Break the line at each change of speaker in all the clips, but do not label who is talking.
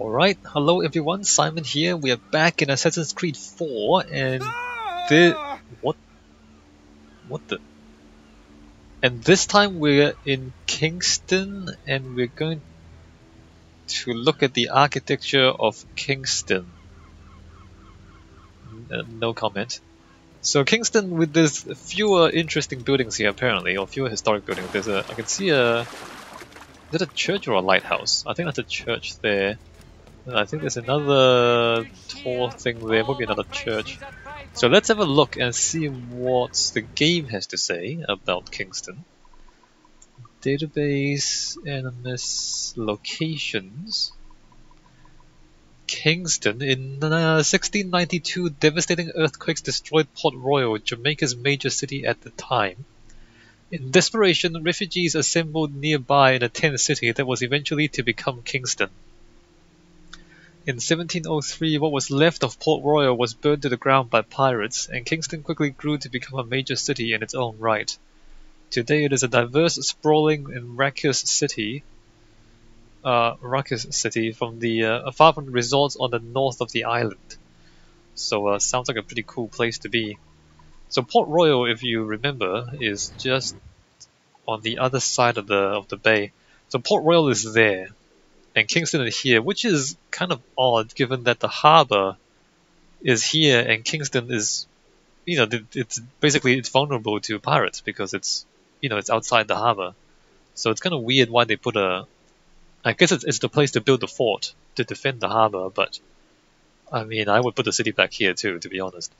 Alright, hello everyone, Simon here. We are back in Assassin's Creed 4 and this... What the... And this time we're in Kingston and we're going to look at the architecture of Kingston. No comment. So Kingston, with there's fewer interesting buildings here apparently, or fewer historic buildings. There's a... I can see a... Is that a church or a lighthouse? I think that's a church there. I think there's another tall thing there, probably another church. So let's have a look and see what the game has to say about Kingston. Database, enemies, locations. Kingston. In 1692, devastating earthquakes destroyed Port Royal, Jamaica's major city at the time. In desperation, refugees assembled nearby in a tent city that was eventually to become Kingston. In 1703, what was left of Port Royal was burned to the ground by pirates, and Kingston quickly grew to become a major city in its own right. Today it is a diverse, sprawling, and raucous city from the far from the resorts on the north of the island. So sounds like a pretty cool place to be. So Port Royal, if you remember, is just on the other side of the bay. So Port Royal is there. And Kingston is here, which is kind of odd given that the harbour is here and Kingston is, it's basically it's vulnerable to pirates because it's outside the harbour. So it's kind of weird why they put I guess it's the place to build the fort to defend the harbour, but I mean I would put the city back here too, to be honest.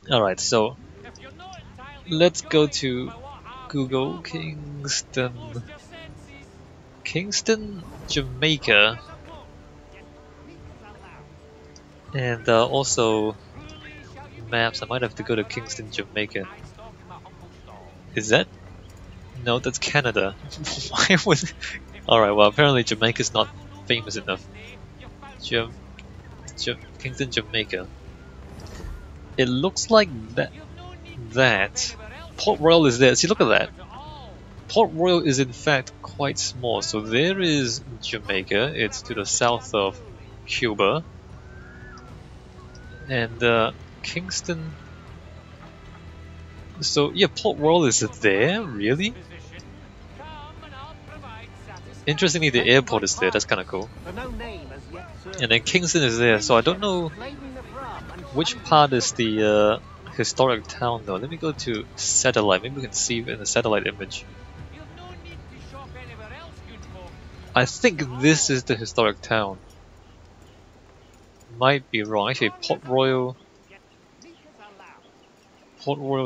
Alright, so let's go to Google Kingston, Jamaica, and also maps. I might have to go to Kingston, Jamaica. Is that? No, that's Canada. Why was? Alright, well apparently Jamaica's not famous enough. Kingston, Jamaica. It looks like that. Port Royal is there. See, look at that. Port Royal is in fact quite small. So there is Jamaica. It's to the south of Cuba. And Kingston... So yeah, Port Royal is there? Really? Interestingly, the airport is there. That's kind of cool. And then Kingston is there. So I don't know which part is the historic town though. Let me go to satellite. Maybe we can see in the satellite image. I think this is the historic town. Might be wrong. Actually, Port Royal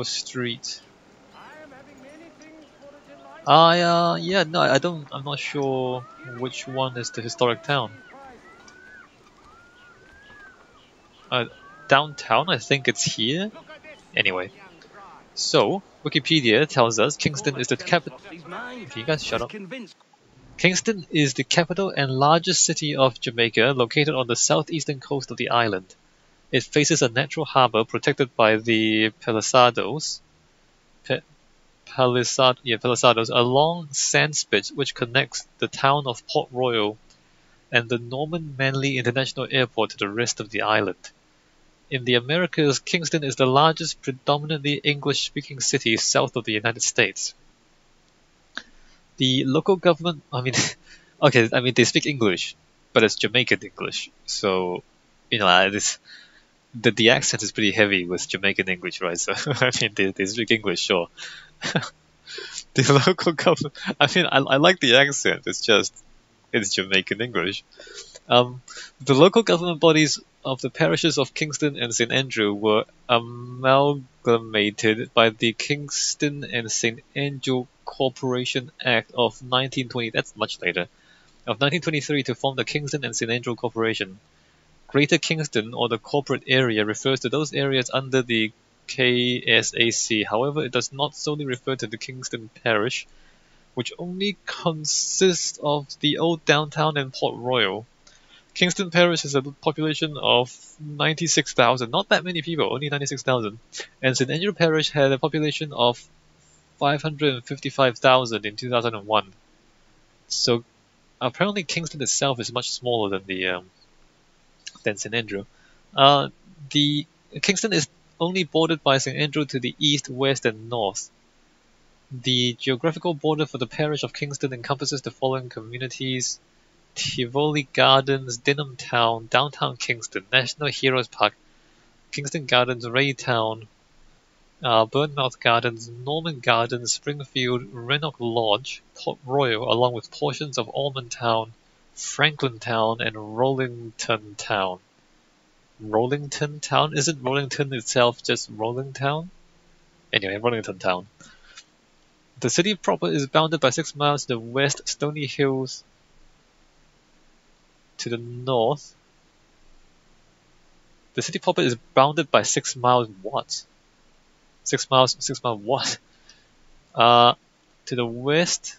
Street. Yeah, no, I'm not sure which one is the historic town. Downtown, I think it's here. Anyway, so Wikipedia tells us Kingston is the capital. Okay, you guys shut up. Kingston is the capital and largest city of Jamaica, located on the southeastern coast of the island. It faces a natural harbour protected by the palisadoes. Palisadoes, a long sand spit which connects the town of Port Royal and the Norman Manley International Airport to the rest of the island. In the Americas, Kingston is the largest predominantly English-speaking city south of the United States. The local government, okay, they speak English, but it's Jamaican English. So, the accent is pretty heavy with Jamaican English, right? So, they speak English, sure. The local government, I like the accent, it's Jamaican English. The local government bodies of the parishes of Kingston and St. Andrew were amalgamated by the Kingston and St. Andrew Corporation Act of 1920, that's much later, of 1923 to form the Kingston and St. Andrew Corporation. Greater Kingston, or the corporate area, refers to those areas under the KSAC. However, it does not solely refer to the Kingston Parish, which only consists of the old downtown and Port Royal. Kingston Parish has a population of 96,000, not that many people, only 96,000, and St. Andrew Parish had a population of 555,000 in 2001. So Apparently, Kingston itself is much smaller than St Andrew. The Kingston is only bordered by St Andrew to the east, west, and north. The geographical border for the parish of Kingston encompasses the following communities: Tivoli Gardens, Denham Town, Downtown Kingston, National Heroes Park, Kingston Gardens, Raytown, Bournemouth Gardens, Norman Gardens, Springfield, Rennock Lodge, Port Royal, along with portions of Almond Town, Franklin Town, and Rollington Town. Rollington Town? Isn't Rollington itself just Rolling Town? Anyway, Rollington Town. The city proper is bounded by 6 miles to the west, Stony Hills to the north. The city proper is bounded by 6 miles what? 6 miles what? To the west.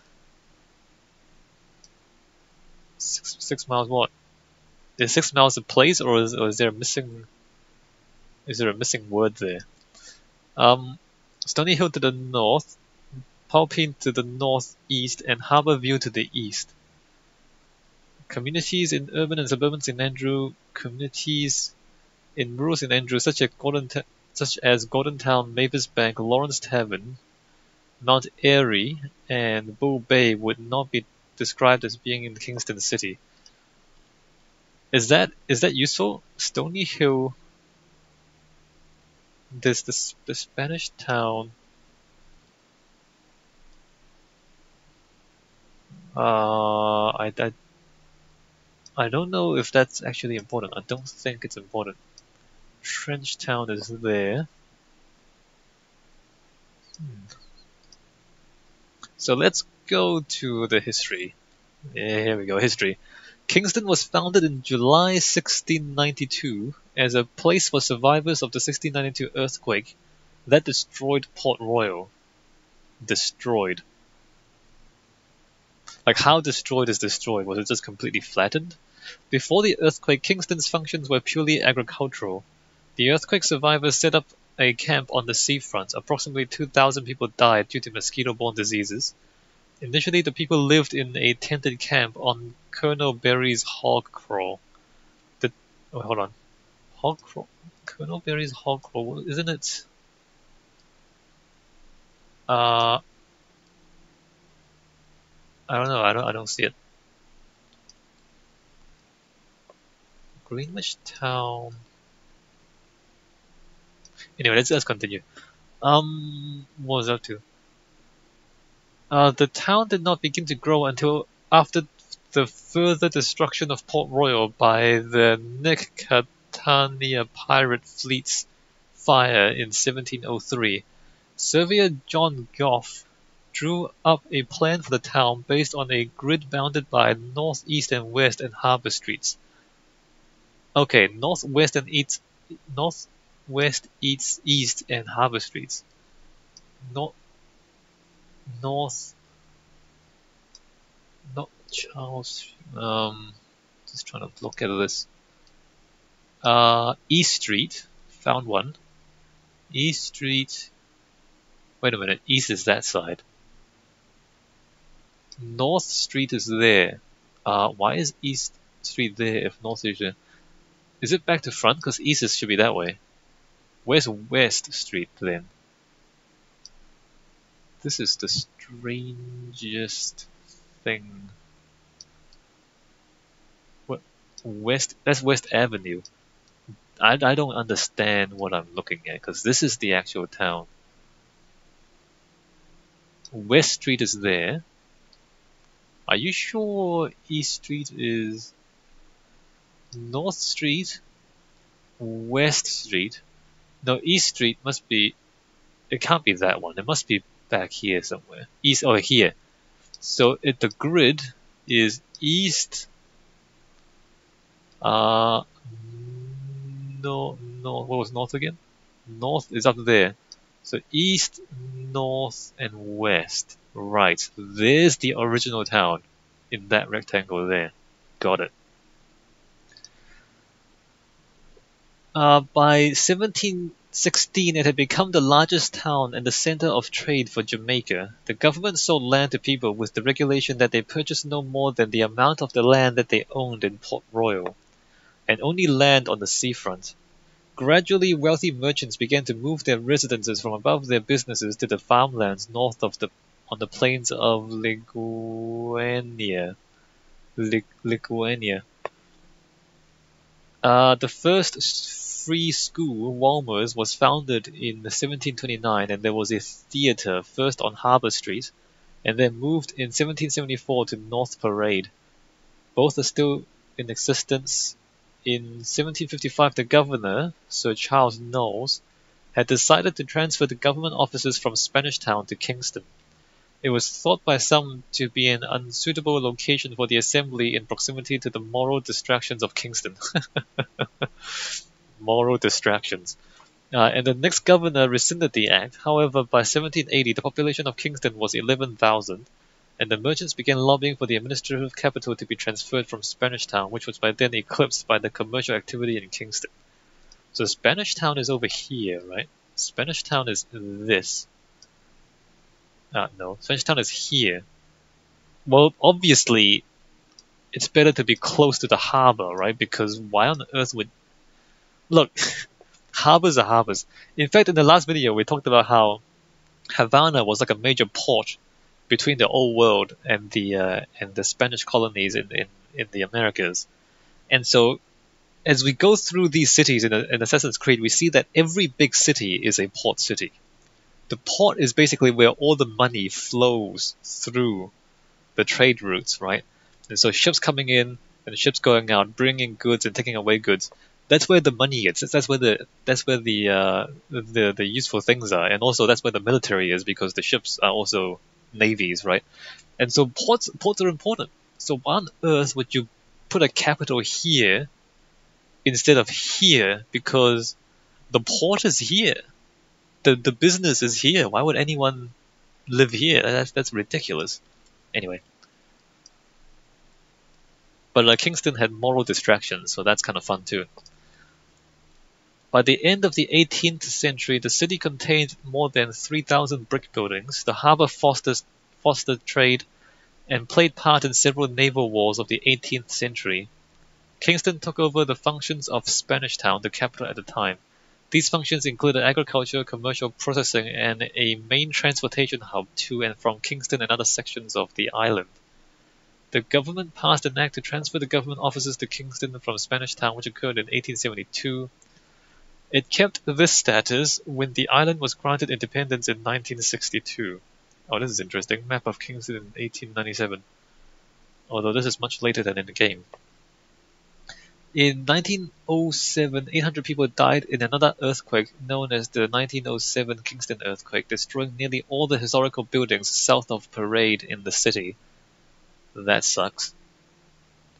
6 miles what? Is 6 miles a place, or is there a missing? Is there a missing word there? Stony Hill to the north, Palpine to the northeast, and Harbour View to the east. Communities in urban and suburban St Andrew, communities in rural St Andrew, such as Gordontown, Mavis Bank, Lawrence Tavern, Mount Airy, and Bull Bay, would not be described as being in Kingston City. Is that useful? Stony Hill. There's the Spanish town. I don't know if that's actually important. I don't think it's important. Trench Town is there. So let's go to the history. Yeah, here we go, history. Kingston was founded in July 1692 as a place for survivors of the 1692 earthquake that destroyed Port Royal. Destroyed. Like, how destroyed is destroyed? Was it just completely flattened? Before the earthquake, Kingston's functions were purely agricultural. The earthquake survivors set up a camp on the seafront. Approximately 2,000 people died due to mosquito-borne diseases. Initially, the people lived in a tented camp on Colonel Berry's hog crawl. Hold on. Hog crawl? Colonel Berry's hog crawl? Isn't it? I don't know. I don't see it. Greenwich Town. Anyway, let's continue. What was I up to? The town did not begin to grow until after the further destruction of Port Royal by the Nick-Catania pirate fleet's fire in 1703. Surveyor John Goff drew up a plan for the town based on a grid bounded by north, east, and west and harbour streets. Okay, northwest, east, and harbour streets. Not Charles. Just trying to look at this. East Street, found one. East Street. Wait a minute. East is that side. North Street is there. Why is East Street there if North Street is there? Is it back to front? Because East should be that way. Where's West Street then? This is the strangest thing. What? West? That's West Avenue. I don't understand what I'm looking at because this is the actual town. West Street is there. Are you sure East Street is North Street? West Street? No, East Street must be. It can't be that one. It must be back here somewhere. East, oh here. So the grid is east. No. What was north again? North is up there. So east, north, and west. Right. There's the original town in that rectangle there. Got it. By 16. It had become the largest town and the center of trade for Jamaica. The government sold land to people with the regulation that they purchased no more than the amount of the land that they owned in Port Royal, and only land on the seafront. Gradually, wealthy merchants began to move their residences from above their businesses to the farmlands north of on the plains of Lithuania. The first free school, Walmer's, was founded in 1729, and there was a theatre first on Harbour Street, and then moved in 1774 to North Parade. Both are still in existence. In 1755, the governor, Sir Charles Knowles, had decided to transfer the government offices from Spanish Town to Kingston. It was thought by some to be an unsuitable location for the assembly in proximity to the moral distractions of Kingston. Moral distractions. And the next governor rescinded the act. However, by 1780, the population of Kingston was 11,000, and the merchants began lobbying for the administrative capital to be transferred from Spanish Town, which was by then eclipsed by the commercial activity in Kingston. So Spanish Town is over here, right? Spanish Town is this. No, Spanish Town is here. Well, obviously, it's better to be close to the harbor, right? Because why on earth would... Look, harbors are harbors. In fact, in the last video, we talked about how Havana was like a major port between the old world and the Spanish colonies in the Americas. And so, as we go through these cities in Assassin's Creed, we see that every big city is a port city. The port is basically where all the money flows through the trade routes, right? And so ships coming in and ships going out, bringing goods and taking away goods. That's where the money is. That's where the useful things are, and also that's where the military is, because the ships are also navies, right? And so ports are important. So why on earth would you put a capital here instead of here? Because the port is here. The business is here. Why would anyone live here? That's ridiculous. Anyway. But Kingston had moral distractions, so that's kind of fun too. By the end of the 18th century, the city contained more than 3,000 brick buildings. The harbour fostered trade and played part in several naval wars of the 18th century. Kingston took over the functions of Spanish Town, the capital at the time. These functions included agriculture, commercial processing, and a main transportation hub to and from Kingston and other sections of the island. The government passed an act to transfer the government offices to Kingston from Spanish Town, which occurred in 1872. It kept this status when the island was granted independence in 1962. Oh, this is interesting. Map of Kingston in 1897. Although this is much later than in the game. In 1907, 800 people died in another earthquake known as the 1907 Kingston earthquake, destroying nearly all the historical buildings south of Parade in the city. That sucks.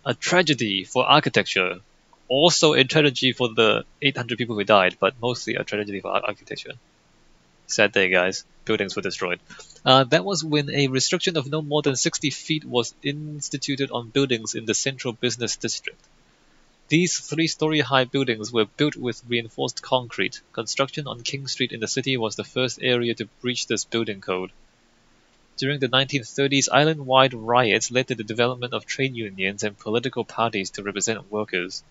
A tragedy for architecture. Also a tragedy for the 800 people who died, but mostly a tragedy for architecture. Sad day, guys. Buildings were destroyed. That was when a restriction of no more than 60 feet was instituted on buildings in the central business district. These 3-story high buildings were built with reinforced concrete. Construction on King Street in the city was the first area to breach this building code. During the 1930s, island-wide riots led to the development of trade unions and political parties to represent workers.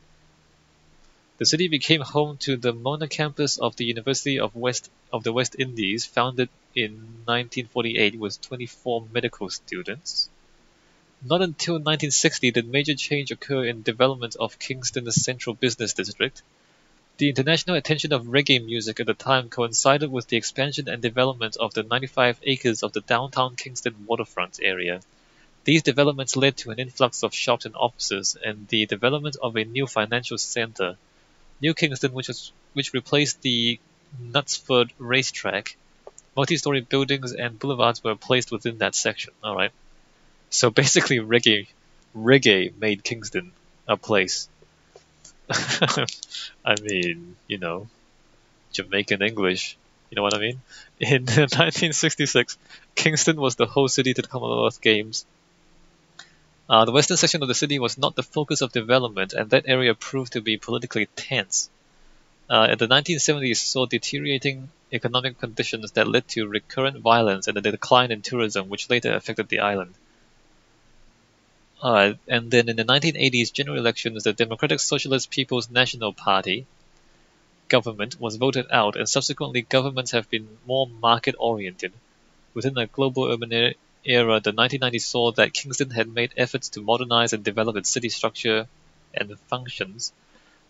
The city became home to the Mona campus of the University of the West Indies, founded in 1948 with 24 medical students. Not until 1960 did major change occur in development of Kingston's central business district. The international attention of reggae music at the time coincided with the expansion and development of the 95 acres of the downtown Kingston waterfront area. These developments led to an influx of shops and offices and the development of a new financial center. New Kingston, which replaced the Knutsford racetrack. Multi-story buildings and boulevards were placed within that section. Alright. So basically reggae made Kingston a place. I mean, you know, Jamaican English, you know what I mean? In 1966, Kingston was the host city to the Commonwealth Games. The western section of the city was not the focus of development, and that area proved to be politically tense. In the 1970s saw deteriorating economic conditions that led to recurrent violence and a decline in tourism, which later affected the island. And then in the 1980s general elections, the Democratic Socialist People's National Party government was voted out, and subsequently governments have been more market-oriented. Within the global urban era, the 1990s saw that Kingston had made efforts to modernize and develop its city structure and functions.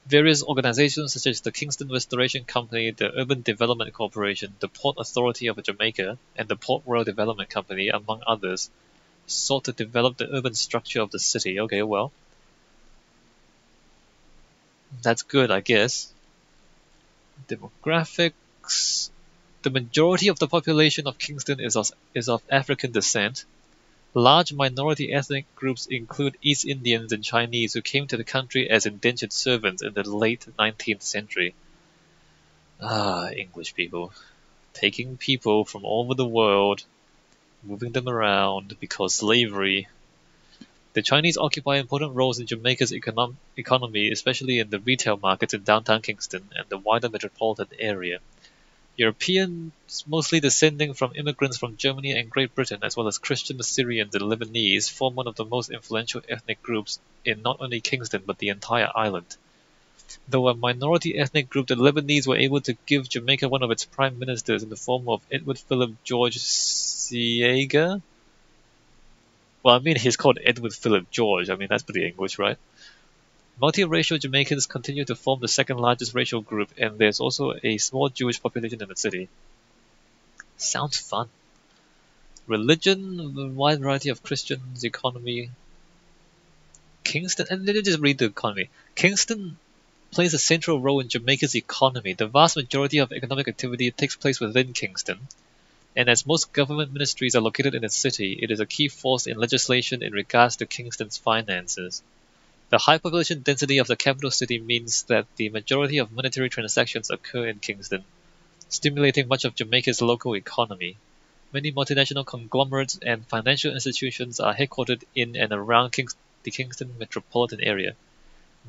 Various organizations such as the Kingston Restoration Company, the Urban Development Corporation, the Port Authority of Jamaica, and the Port Royal Development Company, among others, sought to develop the urban structure of the city. Okay, well, that's good, I guess. Demographics. The majority of the population of Kingston is of African descent. Large minority ethnic groups include East Indians and Chinese who came to the country as indentured servants in the late 19th century. English people. Taking people from all over the world, moving them around because slavery. The Chinese occupy important roles in Jamaica's economy, especially in the retail markets in downtown Kingston and the wider metropolitan area. Europeans, mostly descending from immigrants from Germany and Great Britain, as well as Christian Syrians and Lebanese, form one of the most influential ethnic groups in not only Kingston but the entire island. Though a minority ethnic group, the Lebanese were able to give Jamaica one of its prime ministers in the form of Edward Philip George Seaga. Well, I mean, he's called Edward Philip George. I mean, that's pretty English, right? Multiracial Jamaicans continue to form the second largest racial group, and there's also a small Jewish population in the city. Sounds fun. Religion, a wide variety of Christians, economy. Kingston, and let me just read the economy. Kingston plays a central role in Jamaica's economy. The vast majority of economic activity takes place within Kingston, and as most government ministries are located in its city, it is a key force in legislation in regards to Kingston's finances. The high population density of the capital city means that the majority of monetary transactions occur in Kingston, stimulating much of Jamaica's local economy. Many multinational conglomerates and financial institutions are headquartered in and around the Kingston metropolitan area.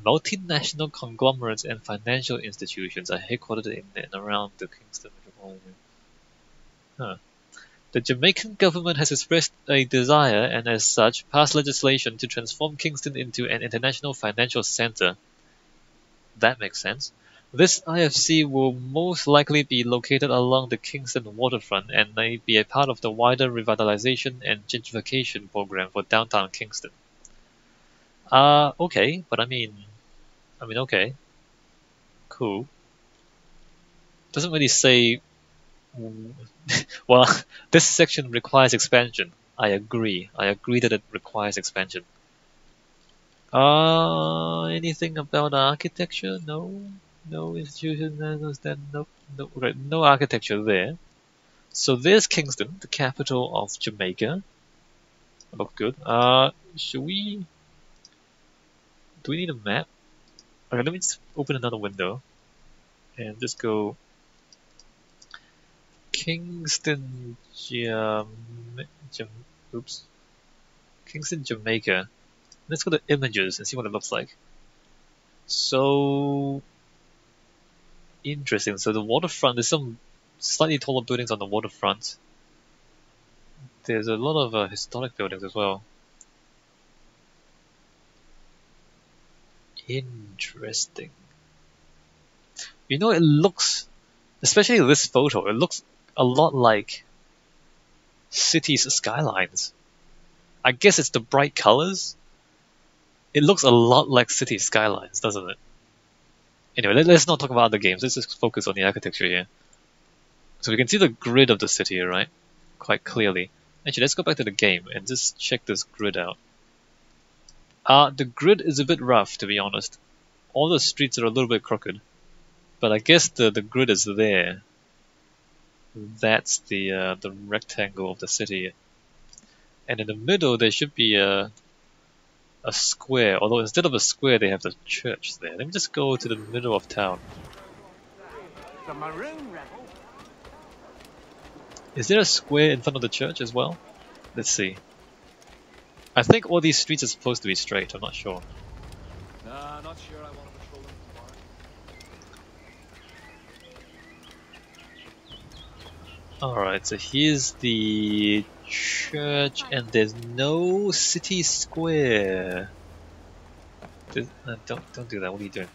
Multinational conglomerates and financial institutions are headquartered in and around the Kingston metropolitan area. The Jamaican government has expressed a desire and as such passed legislation to transform Kingston into an international financial center. That makes sense. This IFC will most likely be located along the Kingston waterfront and may be a part of the wider revitalization and gentrification program for downtown Kingston. Okay, but I mean, okay. Cool. Doesn't really say. Well, this section requires expansion. I agree. I agree that it requires expansion. Anything about architecture? No. No institution. Nope. No, right, no architecture there. So there's Kingston, the capital of Jamaica. Looks good. Should we? Do we need a map? Okay, let me just open another window and just go. Kingston, Kingston, Jamaica. Let's go to images and see what it looks like. So interesting. So the waterfront, there's some slightly taller buildings on the waterfront. There's a lot of historic buildings as well. Interesting. You know, it looks, especially this photo, it looks a lot like cities' skylines. I guess it's the bright colors. It looks a lot like city skylines, doesn't it? Anyway, let's not talk about other games. Let's just focus on the architecture here. So we can see the grid of the city, right? Quite clearly. Actually, let's go back to the game and just check this grid out. The grid is a bit rough, to be honest. All the streets are a little bit crooked. But I guess the grid is there. That's the rectangle of the city, and in the middle there should be a square. Although instead of a square, they have the church there. Let me just go to the middle of town.
The Maroon Rebel.
Is there a square in front of the church as well? Let's see. I think all these streets are supposed to be straight. I'm not sure.
Nah, not sure. I want to patrol them
Alright, so here's the church, and there's no city square. Don't do that. What are you doing?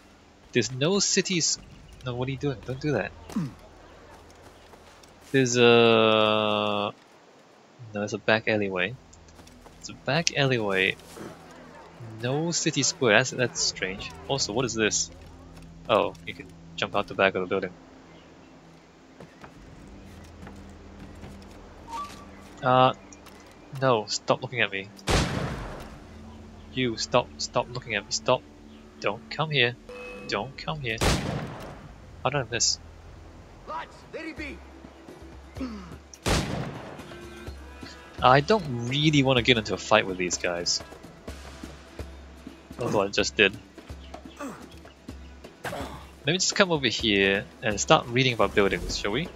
There's no cities. No, what are you doing? Don't do that. There's a no. It's a back alleyway. It's a back alleyway. No city square. That's strange. Also, what is this? Oh, you can jump out the back of the building. No. Stop looking at me. You stop looking at me. Stop. Don't come here. Don't come here. How did I miss?
Lads, there he be.
I don't really want to get into a fight with these guys. Although I just did. Let me just come over here and start reading about buildings, shall we?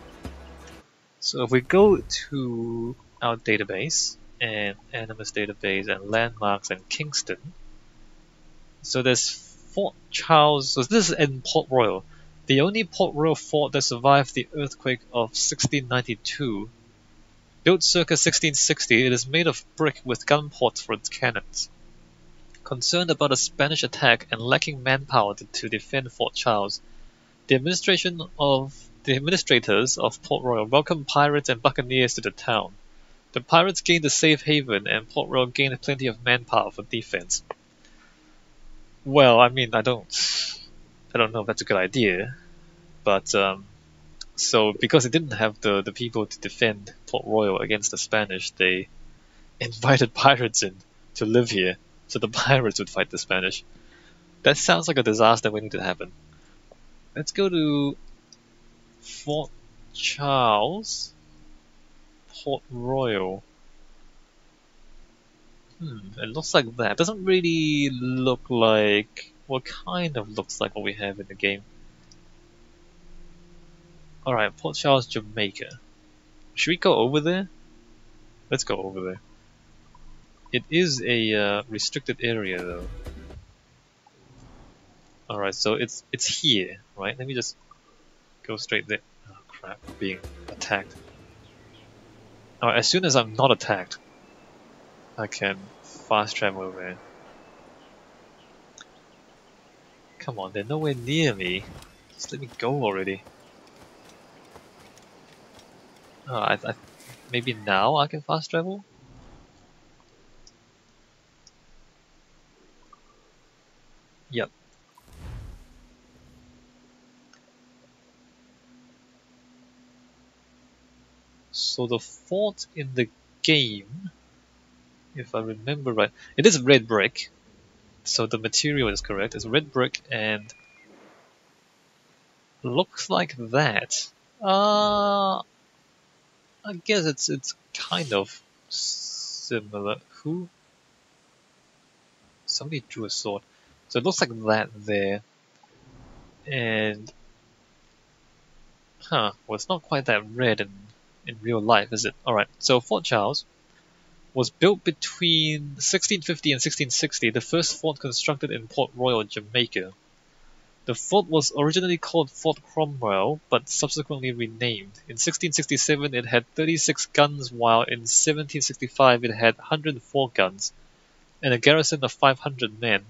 So if we go to our database, and Animus database, and landmarks, and Kingston. So there's Fort Charles, so this is in Port Royal. The only Port Royal fort that survived the earthquake of 1692. Built circa 1660, it is made of brick with gun ports for its cannons. Concerned about a Spanish attack and lacking manpower to defend Fort Charles, the administrators of Port Royal welcomed pirates and buccaneers to the town. The pirates gained a safe haven, and Port Royal gained plenty of manpower for defense. Well, I mean, I don't know if that's a good idea, but so because it didn't have the people to defend Port Royal against the Spanish, they invited pirates in to live here, so the pirates would fight the Spanish. That sounds like a disaster waiting to happen. Let's go to Fort Charles, Port Royal. It looks like that. Doesn't really look like... Well, kind of looks like what we have in the game. Alright, Port Charles, Jamaica. Should we go over there? Let's go over there. It is a restricted area though. Alright, so it's here, right? Let me just go straight there. Oh crap, I'm being attacked. Alright, as soon as I'm not attacked, I can fast travel over there. Come on, they're nowhere near me. Just let me go already. Maybe now I can fast travel? Yep. So the fort in the game, if I remember right, it is red brick. So the material is correct. It's red brick and looks like that. I guess it's kind of similar. Who? Somebody drew a sword. So it looks like that there. And well, it's not quite that red in real life, is it? Alright, so Fort Charles was built between 1650 and 1660, the first fort constructed in Port Royal, Jamaica. The fort was originally called Fort Cromwell, but subsequently renamed. In 1667 it had 36 guns, while in 1765 it had 104 guns, and a garrison of 500 men.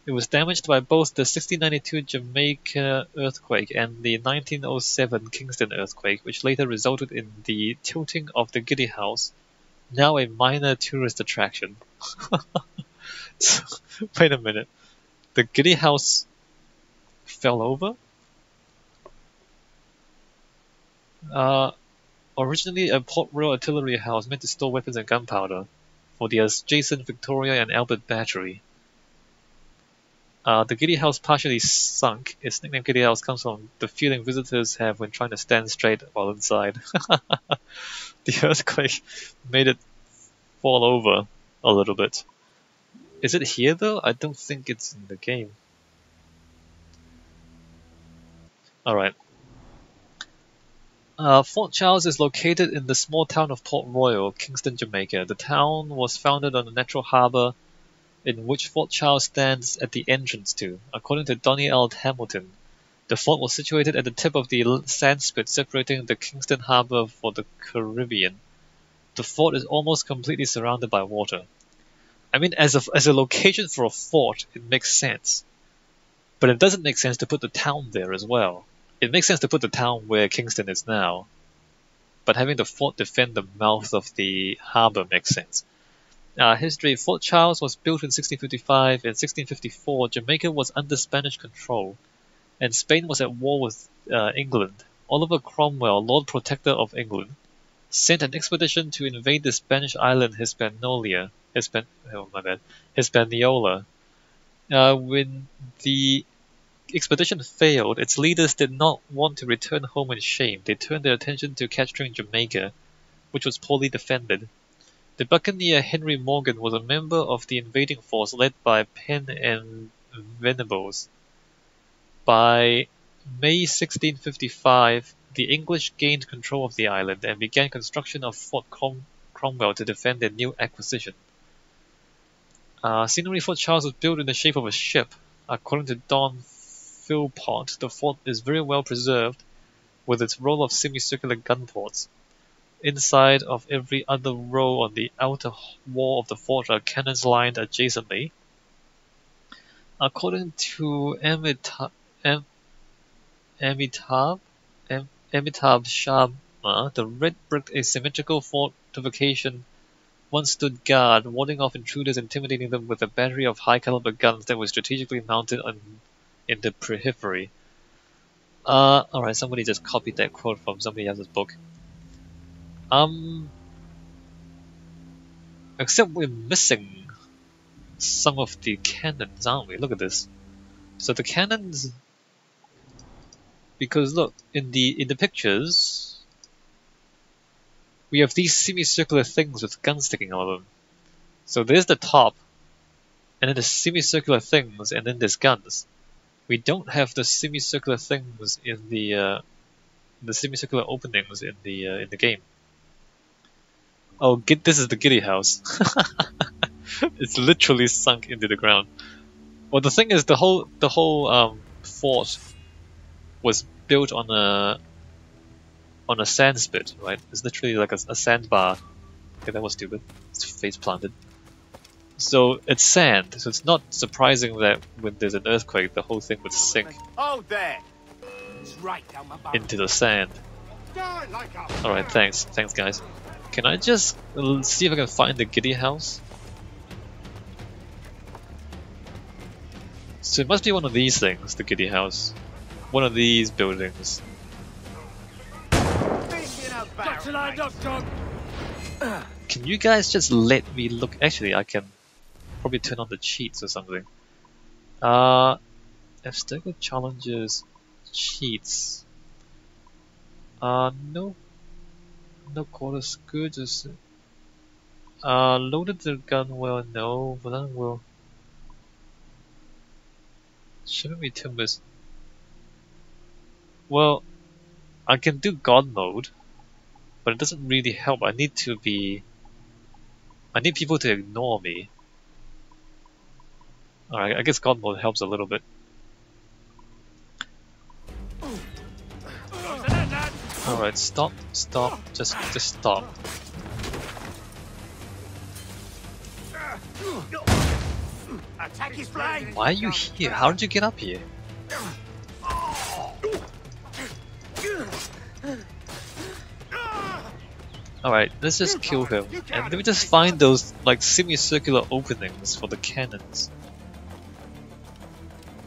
It was damaged by both the 1692 Jamaica earthquake and the 1907 Kingston earthquake, which later resulted in the tilting of the Giddy House, now a minor tourist attraction. Wait a minute. The Giddy House fell over? Originally a Port Royal artillery house meant to store weapons and gunpowder for the adjacent Victoria and Albert Battery. The Giddy House partially sunk. Its nickname Giddy House comes from the feeling visitors have when trying to stand straight while inside. The earthquake made it fall over a little bit. Is it here though? I don't think it's in the game. Alright. Fort Charles is located in the small town of Port Royal, Kingston, Jamaica. The town was founded on a natural harbour in which Fort Charles stands at the entrance to. According to Donnie L. Hamilton, The fort was situated at the tip of the sand spit separating the Kingston harbour for the Caribbean. The fort is almost completely surrounded by water. I mean, as a location for a fort, it makes sense. But it doesn't make sense to put the town there as well. It makes sense to put the town where Kingston is now. But having the fort defend the mouth of the harbour makes sense. History. Fort Charles was built in 1655. In 1654, Jamaica was under Spanish control, and Spain was at war with England. Oliver Cromwell, Lord Protector of England, sent an expedition to invade the Spanish island Hispaniola. When the expedition failed, its leaders did not want to return home in shame. They turned their attention to capturing Jamaica, which was poorly defended. The buccaneer Henry Morgan was a member of the invading force led by Penn and Venables. By May 1655, the English gained control of the island and began construction of Fort Cromwell to defend their new acquisition. Scenery. Fort Charles was built in the shape of a ship. According to Don Philpott, the fort is very well preserved, with its row of semicircular gun ports. Inside of every other row on the outer wall of the fort are cannons lined adjacently. According to Amitabh Sharma, the red brick asymmetrical fortification once stood guard, warding off intruders, intimidating them with a battery of high-caliber guns that was strategically mounted in the periphery. Alright, somebody just copied that quote from somebody else's book. Except we're missing some of the cannons, aren't we? Look at this. So the cannons, because look, in the pictures, we have these semicircular things with guns sticking out of them. So there's the top, and then the semicircular things, and then there's guns. We don't have the semicircular things in the semicircular openings in the game. Oh, this is the Giddy house. It's literally sunk into the ground. Well, the thing is, the whole fort was built on a sand spit, right? It's literally like a sandbar. Okay, that was stupid. It's face planted. So it's sand, so it's not surprising that when there's an earthquake, the whole thing would sink
there. It's right down my
into the sand. Alright, thanks guys. Can I just see if I can find the Giddy house? So it must be one of these things, the Giddy house. One of these buildings. Can you guys just let me look? Actually, I can probably turn on the cheats or something. Obstacle challenges, cheats. No quarters good. Just loaded the gun well. No, but then we'll. Shouldn't be timbers. Well, I can do God mode, but it doesn't really help. I need people to ignore me. Alright, I guess God mode helps a little bit. Alright, stop, just stop. Why are you here? How did you get up here? Alright, let's just kill him. And let me just find those like semicircular openings for the cannons.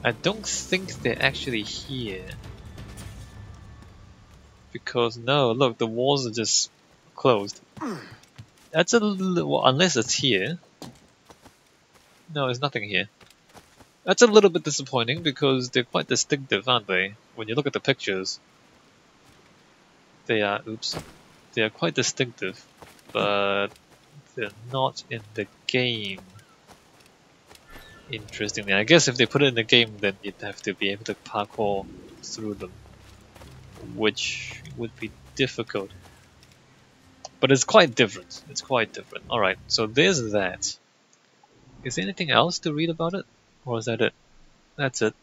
I don't think they're actually here. Because no, look, the walls are just closed. That's a little, well, unless it's here. No, there's nothing here. That's a little bit disappointing because they're quite distinctive, aren't they? When you look at the pictures. They are, they are quite distinctive, but they're not in the game. Interestingly, I guess if they put it in the game, then you'd have to be able to parkour through them, which would be difficult. But it's quite different. It's quite different. Alright, so there's that. Is there anything else to read about it? Or is that it? That's it.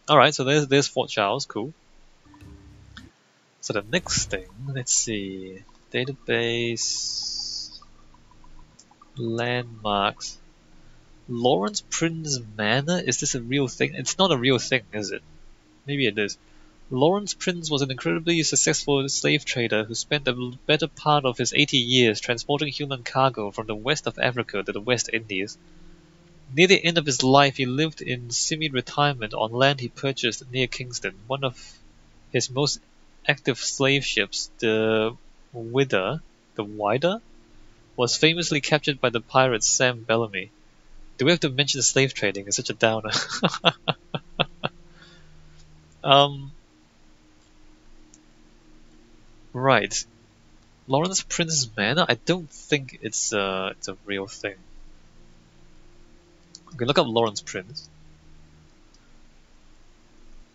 Alright, so there's Fort Charles, cool. So the next thing, let's see. Database. Landmarks. Lawrence Prince Manor? Is this a real thing? It's not a real thing, is it? Maybe it is. Lawrence Prince was an incredibly successful slave trader who spent the better part of his 80 years transporting human cargo from the west of Africa to the West Indies. Near the end of his life, he lived in semi-retirement on land he purchased near Kingston. One of his most active slave ships, the Wider, was famously captured by the pirate Sam Bellamy. Do we have to mention slave trading? It's such a downer. Right. Lawrence Prince's Manor? I don't think it's a real thing. Okay, look up Lawrence Prince.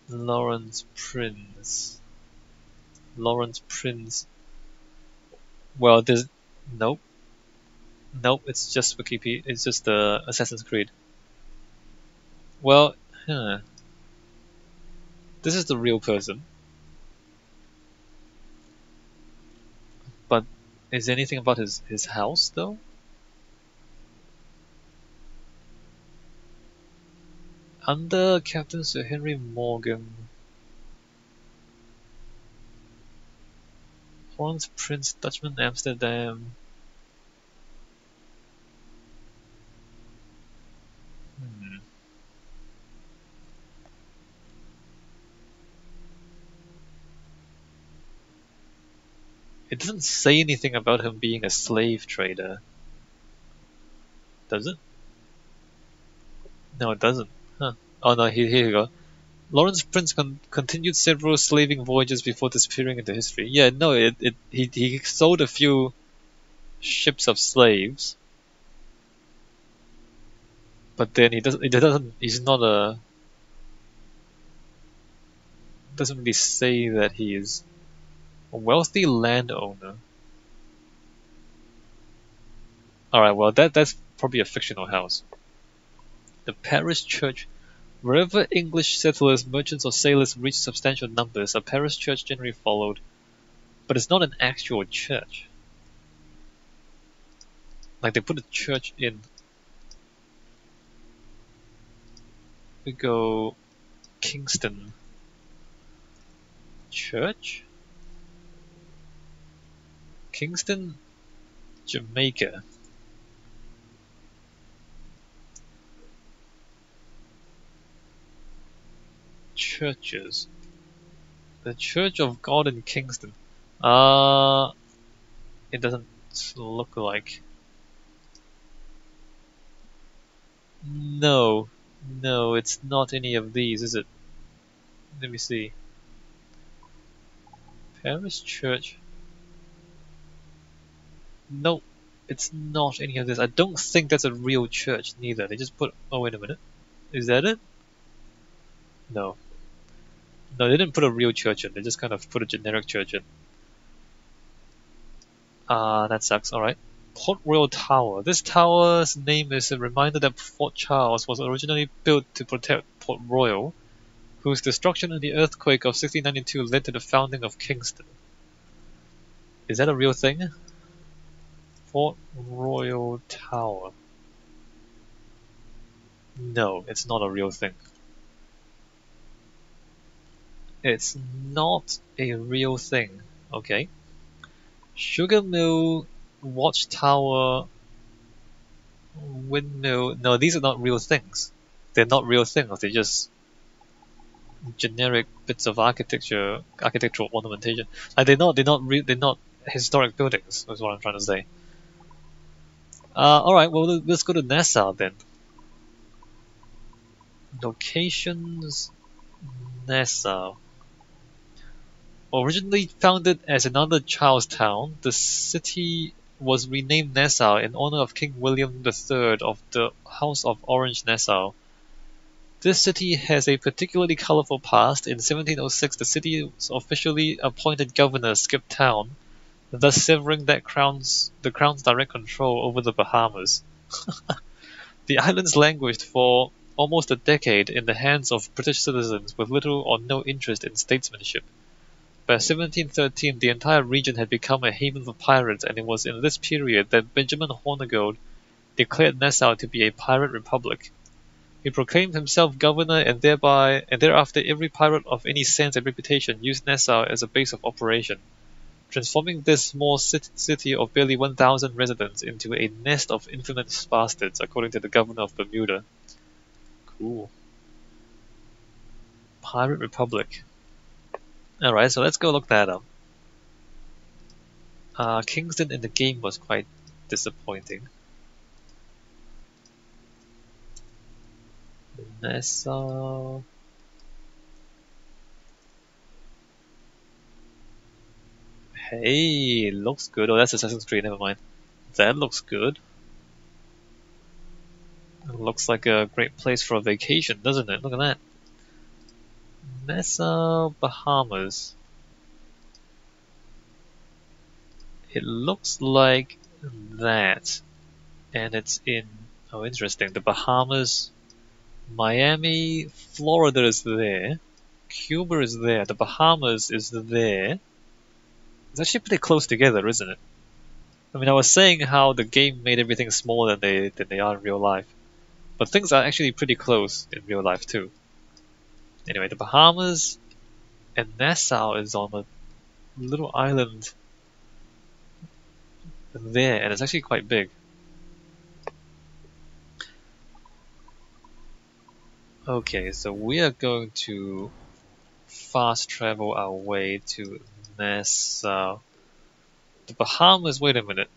Lawrence Prince. Lawrence Prince. Well, there's nope. Nope, it's just Wikipedia. It's just the Assassin's Creed. Well, this is the real person. But is there anything about his house though? Under Captain Sir Henry Morgan, Lawrence Prince, Dutchman, Amsterdam. It doesn't say anything about him being a slave trader. Does it? No, it doesn't. Huh. Oh no, here you go. Lawrence Prince continued several slaving voyages before disappearing into history. Yeah, no, he sold a few ships of slaves, but then he's not a doesn't really say that he is a wealthy landowner. Alright, well that's probably a fictional house. The parish church. Wherever English settlers, merchants, or sailors reached substantial numbers, a parish church generally followed. But it's not an actual church. Like they put a church in. We go Kingston Church? Kingston, Jamaica. Churches. The Church of God in Kingston. It doesn't look like. No, it's not any of these, is it? Let me see. Paris Church. No, it's not any of this. I don't think that's a real church neither. They just put. Oh, wait a minute. Is that it? No. No, they didn't put a real church in. They just kind of put a generic church in. That sucks. Alright. Port Royal Tower. This tower's name is a reminder that Fort Charles was originally built to protect Port Royal, whose destruction in the earthquake of 1692 led to the founding of Kingston. Is that a real thing? Fort Royal Tower. No, it's not a real thing. It's not a real thing. Okay. Sugar Mill, Watchtower, Windmill. No, these are not real things. They're not real things. They're just generic bits of architectural ornamentation. Like they're not historic buildings. Is what I'm trying to say. All right. Well, let's go to Nassau then. Locations, Nassau. Originally founded as another Charlestown, the city was renamed Nassau in honor of King William III of the House of Orange-Nassau. This city has a particularly colorful past. In 1706, the city's officially appointed governor skipped town, thus severing the crown's direct control over the Bahamas. The islands languished for almost a decade in the hands of British citizens with little or no interest in statesmanship. By 1713, the entire region had become a haven for pirates, and it was in this period that Benjamin Hornigold declared Nassau to be a pirate republic. He proclaimed himself governor, and thereafter every pirate of any sense and reputation used Nassau as a base of operation, transforming this small city of barely 1,000 residents into a nest of infamous bastards, according to the governor of Bermuda. Cool. Pirate Republic. Alright, so let's go look that up. Kingston in the game was quite disappointing. Nassau. Hey, looks good. Oh, that's Assassin's Creed, never mind. That looks good. It looks like a great place for a vacation, doesn't it? Look at that. Nassau, Bahamas. It looks like that. And it's in... Oh, interesting. The Bahamas, Miami, Florida is there. Cuba is there. The Bahamas is there. It's actually pretty close together, isn't it? I mean, I was saying how the game made everything smaller than they are in real life. But things are actually pretty close in real life too. Anyway, the Bahamas and Nassau is on a little island there, and it's actually quite big. Okay, so we are going to fast travel our way to Nassau. The Bahamas, wait a minute.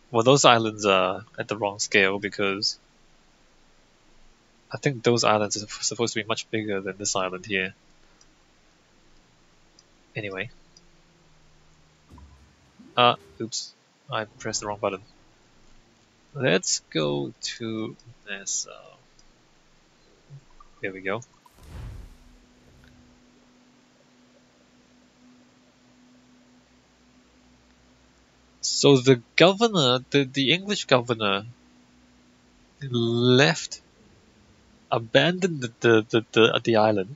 Well, those islands are at the wrong scale because I think those islands are supposed to be much bigger than this island here. Anyway. Oops. I pressed the wrong button. Let's go to Nassau. There we go. So the governor, the English governor, abandoned the island,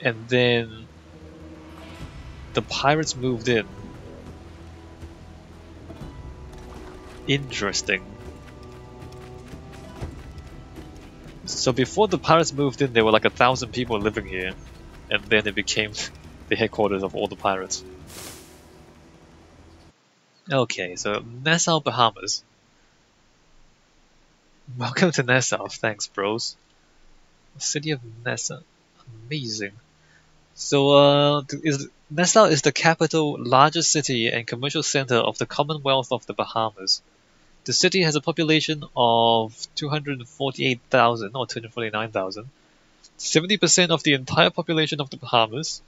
and then the pirates moved in. Interesting. So before the pirates moved in, there were like 1,000 people living here, and then it became the headquarters of all the pirates. Okay, so Nassau, Bahamas. Welcome to Nassau, thanks bros. The city of Nassau, amazing. So Nassau is the capital, largest city and commercial center of the Commonwealth of the Bahamas. The city has a population of 248,000 or 249,000. 70% of the entire population of the Bahamas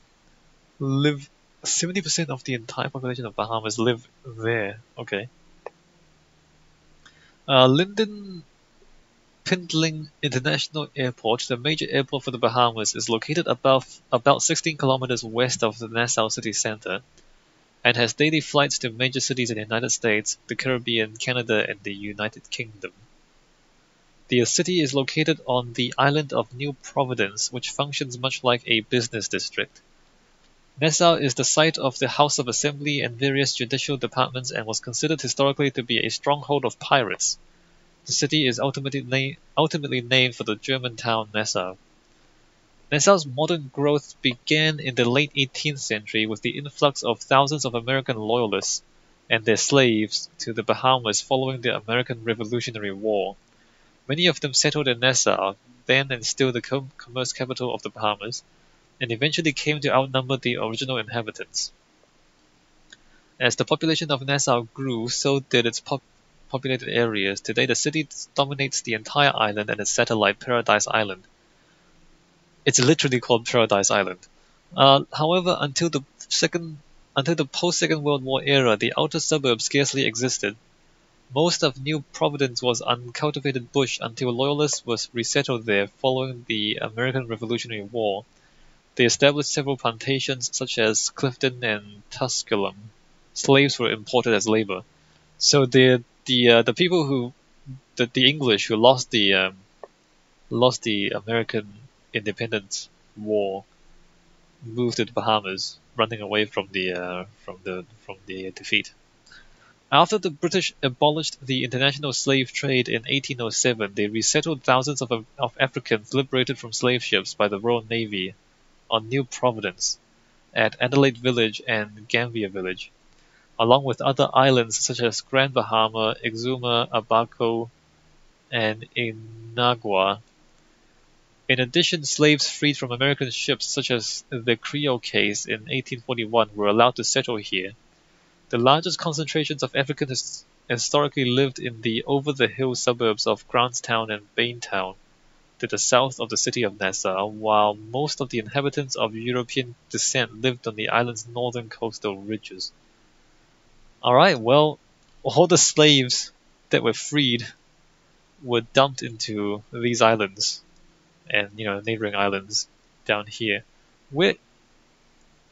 live. 70% of the entire population of Bahamas live there. Okay. Linden Pindling International Airport, the major airport for the Bahamas, is located about 16 kilometers west of the Nassau city center, and has daily flights to major cities in the United States, the Caribbean, Canada, and the United Kingdom. The city is located on the island of New Providence, which functions much like a business district. Nassau is the site of the House of Assembly and various judicial departments, and was considered historically to be a stronghold of pirates. The city is ultimately named for the German town Nassau. Nassau's modern growth began in the late 18th century with the influx of thousands of American loyalists and their slaves to the Bahamas following the American Revolutionary War. Many of them settled in Nassau, then and still the commerce capital of the Bahamas, and eventually came to outnumber the original inhabitants. As the population of Nassau grew, so did its populated areas. Today the city dominates the entire island and its satellite Paradise Island. It's literally called Paradise Island. However, until the post-Second World War era, the outer suburbs scarcely existed. Most of New Providence was uncultivated bush until loyalists was resettled there following the American Revolutionary War. They established several plantations such as Clifton and Tusculum. Slaves were imported as labor. So the people who the English who lost the American independence war moved to the Bahamas, running away from the defeat. After the British abolished the international slave trade in 1807, they resettled thousands of Africans liberated from slave ships by the Royal Navy on New Providence, at Adelaide Village and Gambier Village, along with other islands such as Grand Bahama, Exuma, Abaco, and Inagua. In addition, slaves freed from American ships such as the Creole case in 1841 were allowed to settle here. The largest concentrations of Africans historically lived in the over-the-hill suburbs of Grantstown and Baintown, to the south of the city of Nassau, while most of the inhabitants of European descent lived on the island's northern coastal ridges. Alright, well, all the slaves that were freed were dumped into these islands and, neighboring islands down here.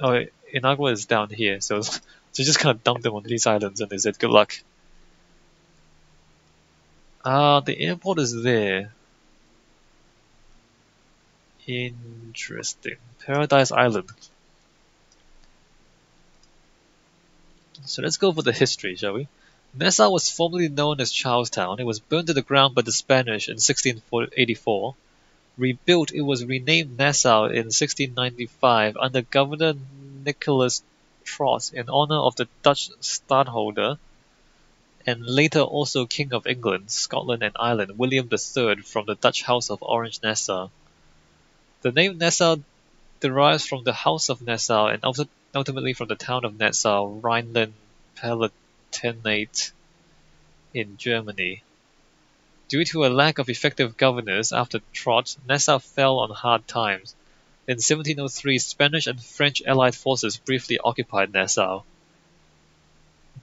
Inagua is down here, so just kind of dumped them on these islands and they said, good luck. The airport is there. Interesting. Paradise Island. So let's go for the history, shall we? Nassau was formerly known as Charlestown. It was burned to the ground by the Spanish in 1684. Rebuilt, it was renamed Nassau in 1695 under Governor Nicholas Trott in honor of the Dutch stadtholder and later also King of England, Scotland and Ireland, William III from the Dutch House of Orange-Nassau. The name Nassau derives from the House of Nassau and ultimately from the town of Nassau, Rhineland-Palatinate in Germany. Due to a lack of effective governors after Trott, Nassau fell on hard times. In 1703, Spanish and French allied forces briefly occupied Nassau.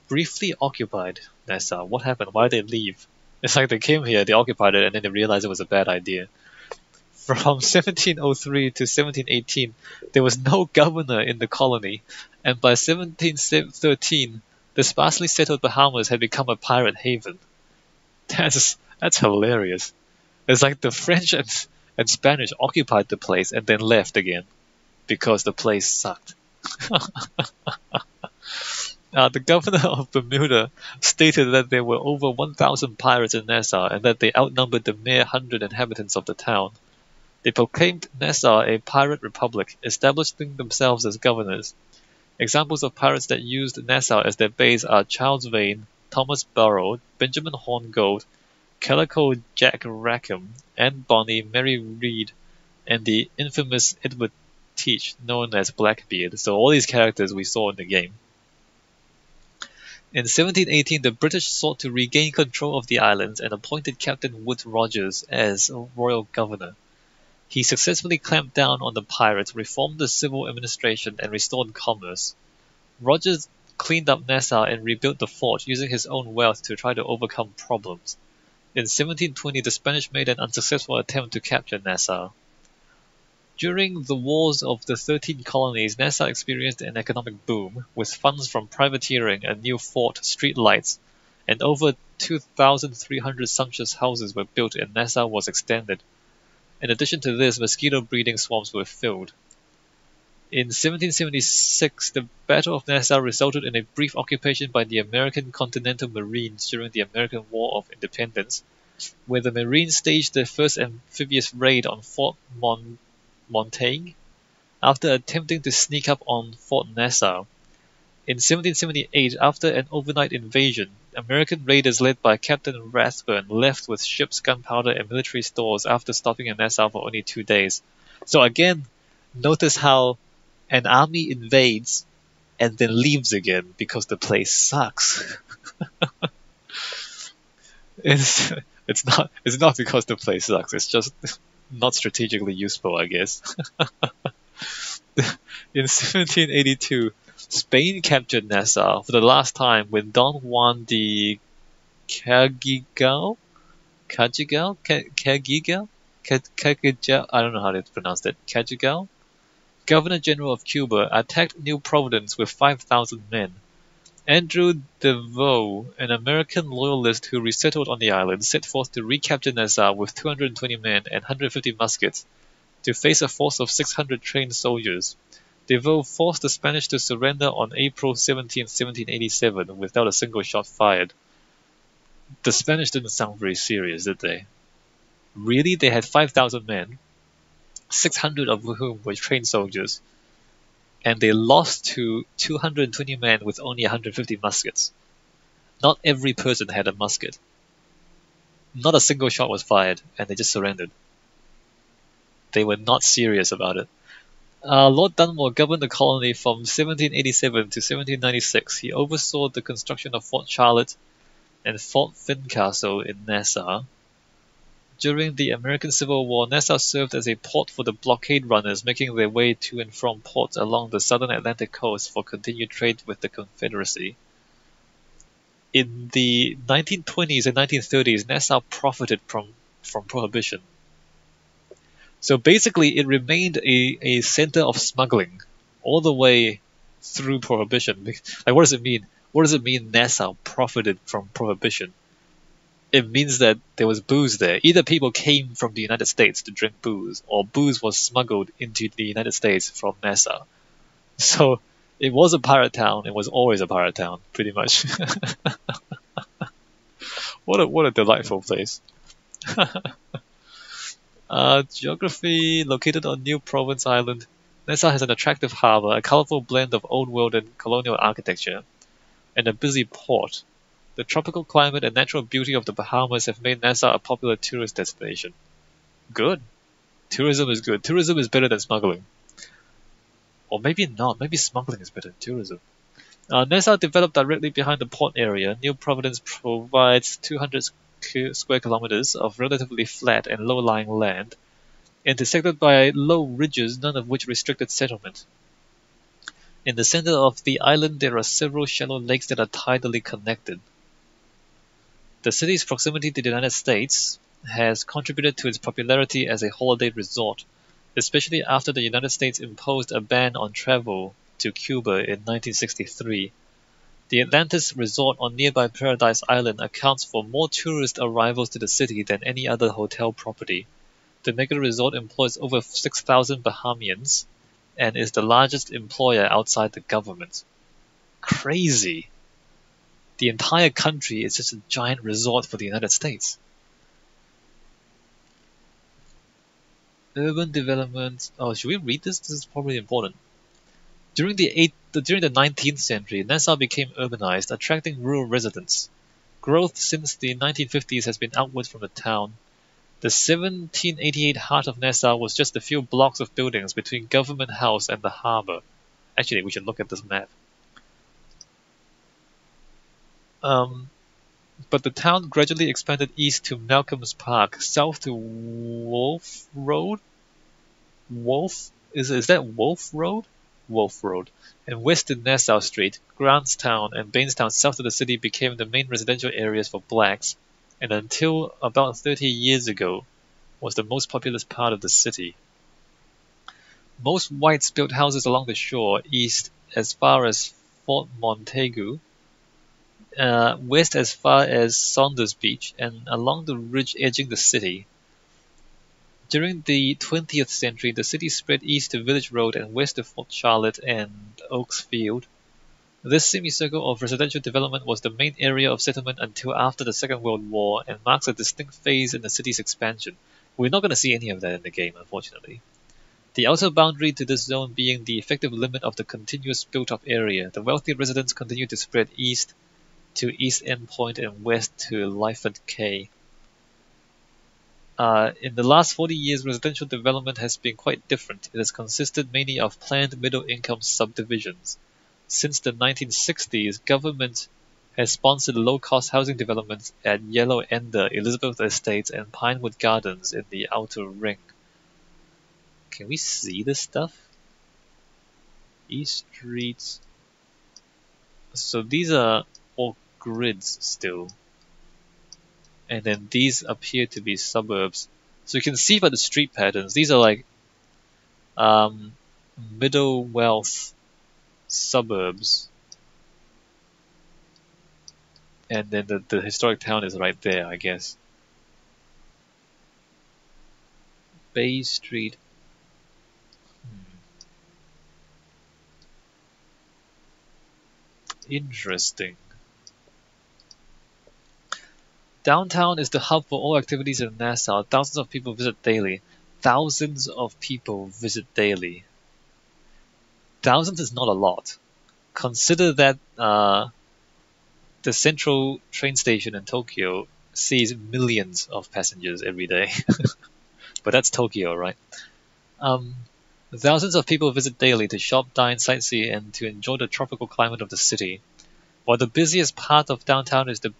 Briefly occupied Nassau? What happened? Why did they leave? It's like they came here, they occupied it, and then they realized it was a bad idea. From 1703 to 1718, there was no governor in the colony, and by 1713, the sparsely settled Bahamas had become a pirate haven. That's hilarious. It's like the French and Spanish occupied the place and then left again because the place sucked. The governor of Bermuda stated that there were over 1,000 pirates in Nassau and that they outnumbered the mere 100 inhabitants of the town. They proclaimed Nassau a pirate republic, establishing themselves as governors. Examples of pirates that used Nassau as their base are Charles Vane, Thomas Barrow, Benjamin Horngold, Calico Jack Rackham, Anne Bonny, Mary Read, and the infamous Edward Teach, known as Blackbeard. So all these characters we saw in the game. In 1718, the British sought to regain control of the islands and appointed Captain Wood Rogers as royal governor. He successfully clamped down on the pirates, reformed the civil administration, and restored commerce. Rogers cleaned up Nassau and rebuilt the fort using his own wealth to try to overcome problems. In 1720, the Spanish made an unsuccessful attempt to capture Nassau. During the wars of the 13 colonies, Nassau experienced an economic boom, with funds from privateering, a new fort, street lights, and over 2,300 sumptuous houses were built and Nassau was extended. In addition to this, mosquito breeding swamps were filled. In 1776, the Battle of Nassau resulted in a brief occupation by the American Continental Marines during the American War of Independence, where the Marines staged their first amphibious raid on Fort Montaigne after attempting to sneak up on Fort Nassau. In 1778, after an overnight invasion, American raiders led by Captain Rathburn left with ships, gunpowder, and military stores after stopping in Nassau for only 2 days. So again, notice how an army invades and then leaves again because the place sucks. It's not because the place sucks. It's just not strategically useful, I guess. In 1782, Spain captured Nassau for the last time when Don Juan de Cagigal, I don't know how to pronounce it, Cagigal, Governor General of Cuba, attacked New Providence with 5,000 men. Andrew DeVoe, an American loyalist who resettled on the island, set forth to recapture Nassau with 220 men and 150 muskets to face a force of 600 trained soldiers. DeVoe forced the Spanish to surrender on April 17, 1787, without a single shot fired. The Spanish didn't sound very serious, did they? Really? They had 5,000 men, 600 of whom were trained soldiers, and they lost to 220 men with only 150 muskets. Not every person had a musket. Not a single shot was fired, and they just surrendered. They were not serious about it. Lord Dunmore governed the colony from 1787 to 1796. He oversaw the construction of Fort Charlotte and Fort Fincastle in Nassau. During the American Civil War, Nassau served as a port for the blockade runners making their way to and from ports along the southern Atlantic coast for continued trade with the Confederacy. In the 1920s and 1930s, Nassau profited from Prohibition. So basically, it remained a center of smuggling all the way through Prohibition. Like, what does it mean? What does it mean Nassau profited from Prohibition? It means that there was booze there. Either people came from the United States to drink booze, or booze was smuggled into the United States from Nassau. So it was a pirate town. It was always a pirate town, pretty much. What a delightful place. Geography. Located on New Province Island, Nassau has an attractive harbour, a colourful blend of old world and colonial architecture, and a busy port. The tropical climate and natural beauty of the Bahamas have made Nassau a popular tourist destination. Good. Tourism is good. Tourism is better than smuggling. Or maybe not. Maybe smuggling is better than tourism. Nassau developed directly behind the port area. New Providence provides 200 square kilometers of relatively flat and low-lying land, intersected by low ridges, none of which restricted settlement. In the center of the island, there are several shallow lakes that are tidally connected. The city's proximity to the United States has contributed to its popularity as a holiday resort, especially after the United States imposed a ban on travel to Cuba in 1963. The Atlantis Resort on nearby Paradise Island accounts for more tourist arrivals to the city than any other hotel property. The mega resort employs over 6,000 Bahamians and is the largest employer outside the government. Crazy! The entire country is just a giant resort for the United States. Urban development. Oh, should we read this? This is probably important. During the 19th century, Nassau became urbanized, attracting rural residents. Growth since the 1950s has been outward from the town. The 1788 heart of Nassau was just a few blocks of buildings between Government House and the harbour. Actually, we should look at this map. But the town gradually expanded east to Malcolm's Park, south to Wolf Road? Is that Wolf Road? Wolf Road. And west to Nassau Street. Grantstown and Bainstown south of the city became the main residential areas for blacks, and until about 30 years ago was the most populous part of the city. Most whites built houses along the shore, east as far as Fort Montagu, west as far as Saunders Beach, and along the ridge edging the city. During the 20th century, the city spread east to Village Road and west to Fort Charlotte and Oaks Field. This semicircle of residential development was the main area of settlement until after the Second World War and marks a distinct phase in the city's expansion. We're not going to see any of that in the game, unfortunately. The outer boundary to this zone being the effective limit of the continuous built-up area, the wealthy residents continue to spread east to East End Point and west to Lyford Cay. In the last 40 years, residential development has been quite different. It has consisted mainly of planned middle-income subdivisions. Since the 1960s, government has sponsored low-cost housing developments at Yellow Ender, Elizabeth Estates, and Pinewood Gardens in the Outer Ring. Can we see this stuff? East Streets. So these are all grids still. And then these appear to be suburbs. So you can see by the street patterns, these are like middle wealth suburbs. And then the historic town is right there, I guess. Bay Street. Interesting. Downtown is the hub for all activities in Nassau. Thousands of people visit daily. Thousands of people visit daily. Thousands is not a lot. Consider that the central train station in Tokyo sees millions of passengers every day. But that's Tokyo, right? Um, Thousands of people visit daily to shop, dine, sightsee, and to enjoy the tropical climate of the city. While the busiest part of downtown is the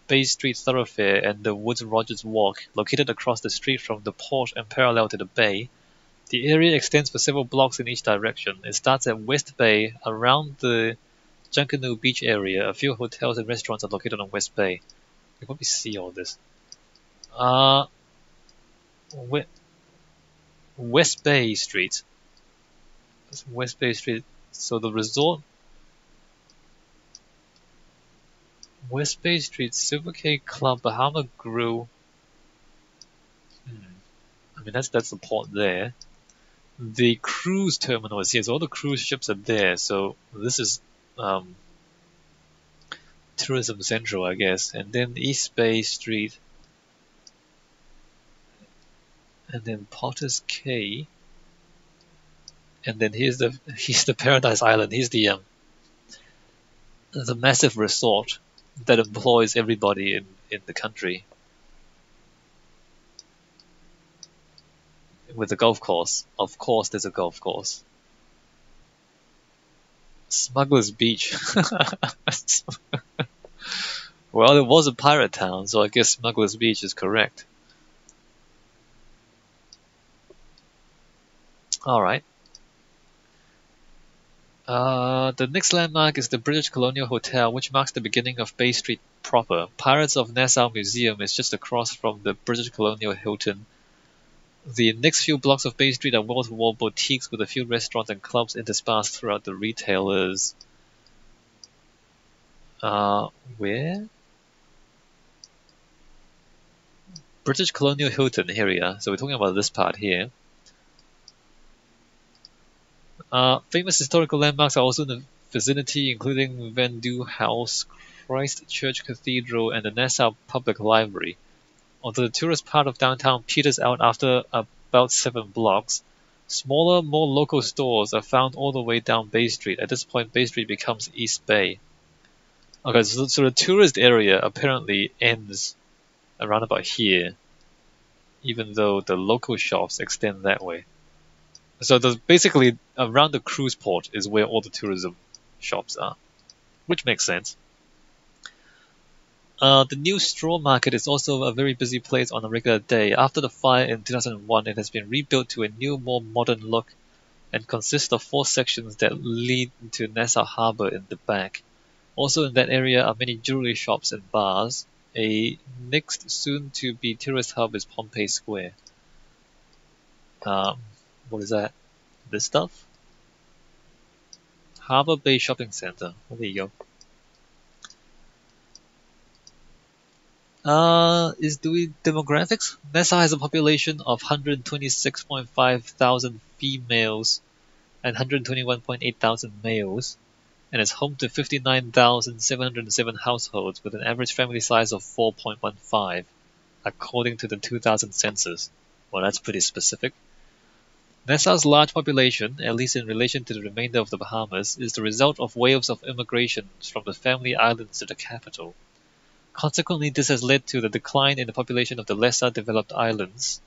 Bay Street thoroughfare and the Woods Rogers Walk, located across the street from the port and parallel to the bay, the area extends for several blocks in each direction. It starts at West Bay, around the Junkanoo Beach area. A few hotels and restaurants are located on West Bay. Let me see all this. We- West Bay Street. West Bay Street. So the resort. West Bay Street, Silver K Club, Bahama Grill. I mean, that's the port there. The cruise terminal is here, so all the cruise ships are there. So this is tourism central, I guess. And then East Bay Street, and then Potter's Cay, and then here's the Paradise Island. Here's the massive resort that employs everybody in the country, with a golf course. Of course, there's a golf course. Smuggler's Beach. Well, it was a pirate town, so I guess Smuggler's Beach is correct. Alright. The next landmark is the British Colonial Hotel, which marks the beginning of Bay Street proper. Pirates of Nassau Museum is just across from the British Colonial Hilton. The next few blocks of Bay Street are wall-to-wall boutiques with a few restaurants and clubs interspersed throughout the retailers. Where? British Colonial Hilton, here we are. So we're talking about this part here. Famous historical landmarks are also in the vicinity, including Vendu House, Christ Church Cathedral, and the Nassau Public Library. Although the tourist part of downtown peters out after about 7 blocks, smaller, more local stores are found all the way down Bay Street. At this point, Bay Street becomes East Bay. Okay, so the tourist area apparently ends around about here, even though the local shops extend that way. So there's basically around the cruise port is where all the tourism shops are, which makes sense. The new straw market is also a very busy place on a regular day. After the fire in 2001, it has been rebuilt to a new, more modern look and consists of 4 sections that lead to Nassau Harbour in the back. Also in that area are many jewelry shops and bars. A next soon-to-be tourist hub is Pompey Square. What is that? This stuff? Harbour Bay Shopping Centre. Well, there you go. Is doing demographics? Nassau has a population of 126.5 thousand females and 121.8 thousand males, and is home to 59,707 households with an average family size of 4.15, according to the 2000 census. Well, that's pretty specific. Nassau's large population, at least in relation to the remainder of the Bahamas, is the result of waves of immigration from the family islands to the capital. Consequently, this has led to the decline in the population of the lesser developed islands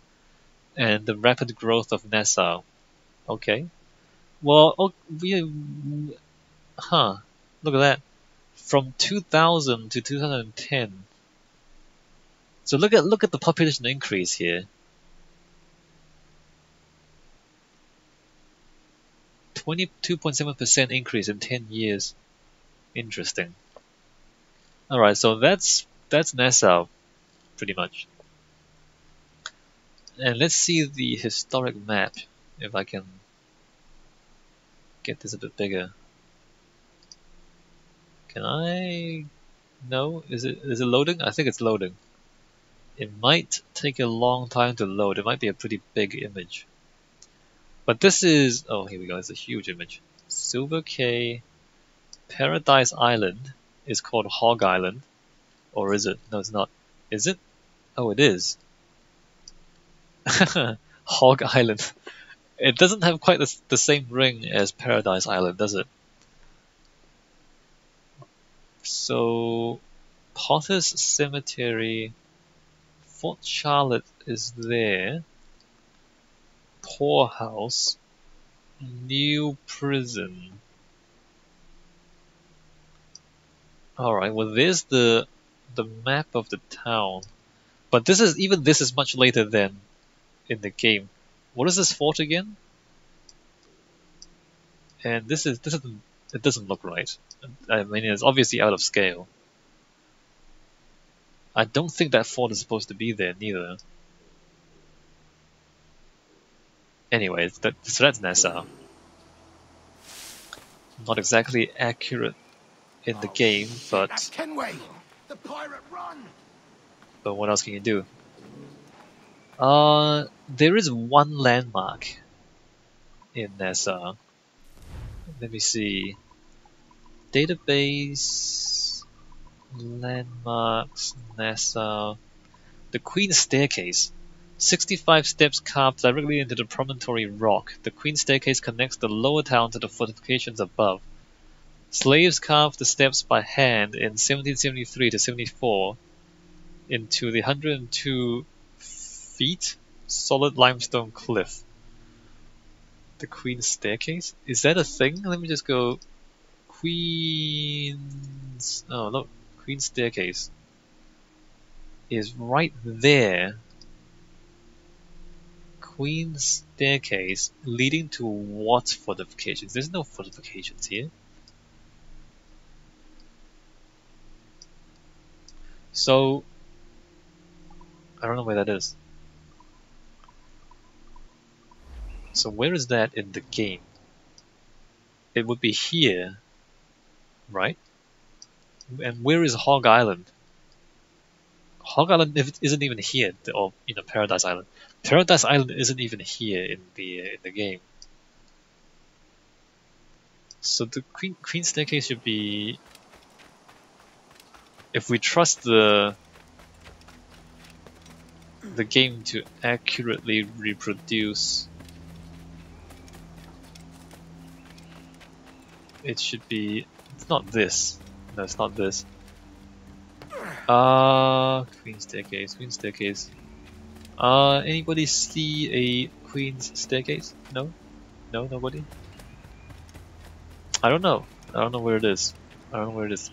and the rapid growth of Nassau. Okay. Well, look at that. From 2000 to 2010. So look at the population increase here. 22.7% increase in 10 years. Interesting. Alright, so that's Nassau, pretty much. And let's see the historic map, if I can get this a bit bigger. Can I No? Is it loading? I think it's loading. It might take a long time to load. It might be a pretty big image. But this is... Oh, here we go. It's a huge image. Silver Cay Paradise Island is called Hog Island. Or is it? No, it's not. Is it? Oh, it is. Hog Island. It doesn't have quite the same ring as Paradise Island, does it? So, Potter's Cemetery, Fort Charlotte is there, Poorhouse, New Prison. Alright, well there's the map of the town. But this is much later than in the game. What is this fort again? And it doesn't look right. I mean, it's obviously out of scale. I don't think that fort is supposed to be there neither. Anyways, so that's Nassau. Not exactly accurate in the game, but
the pirate run.
But what else can you do? There is one landmark in Nassau. Let me see. Database, landmarks, Nassau. The Queen's Staircase. 65 steps carved directly into the promontory rock. The Queen's Staircase connects the lower town to the fortifications above. Slaves carved the steps by hand in 1773 to 74 into the 102 feet solid limestone cliff. The Queen's Staircase? Is that a thing? Let me just go... Queen's... Oh, look. Queen's Staircase is right there. Queen's Staircase leading to what fortifications? There's no fortifications here. So, I don't know where that is. So where is that in the game? It would be here, right? And where is Hog Island? Hog Island isn't even here, or Paradise Island. Paradise Island isn't even here in the game. So the Queen's Staircase should be, if we trust the game to accurately reproduce, it should be. It's not this. No, it's not this. Queen's Staircase. Queen's Staircase. Anybody see a Queen's Staircase? No? No, nobody? I don't know. I don't know where it is. I don't know where it is.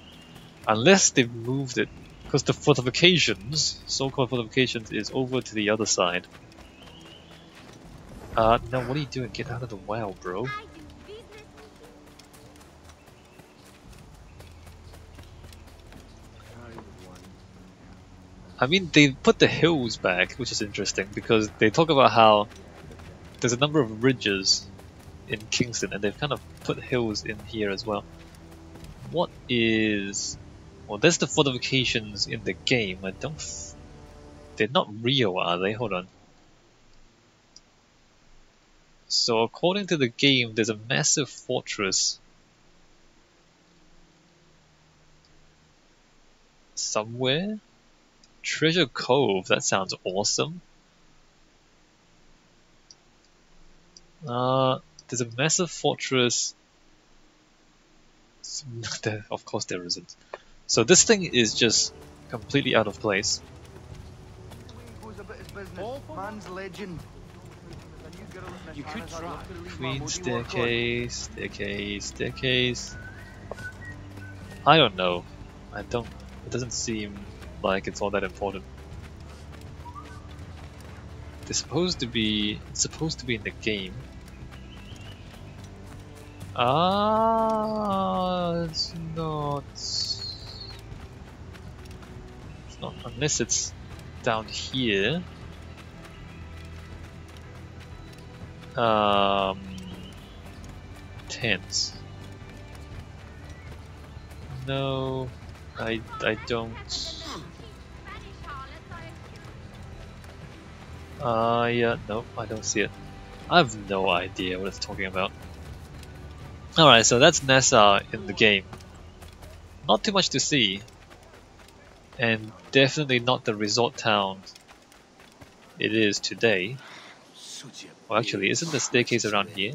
Unless they've moved it. Because the fortifications, so-called fortifications, is over to the other side. No, what are you doing? Get out of the well, bro. I mean, they put the hills back, which is interesting, because they talk about how there's a number of ridges in Kingston, and they've kind of put hills in here as well. What is... Well, there's the fortifications in the game. I don't... They're not real, are they? Hold on. So according to the game, there's a massive fortress somewhere. Treasure Cove, that sounds awesome. There's a massive fortress. Of course there isn't. So this thing is just completely out of place.
Man's legend. You could try.
Queen's Staircase, Staircase, Staircase. I don't know. It doesn't seem like it's all that important. It's supposed to be in the game. It's not. It's not unless it's down here. Tents. No. I don't. Yeah, no, I don't see it. I have no idea what it's talking about. Alright, so that's Nassau in the game. Not too much to see. And definitely not the resort town it is today. Well, actually, isn't the staircase around here?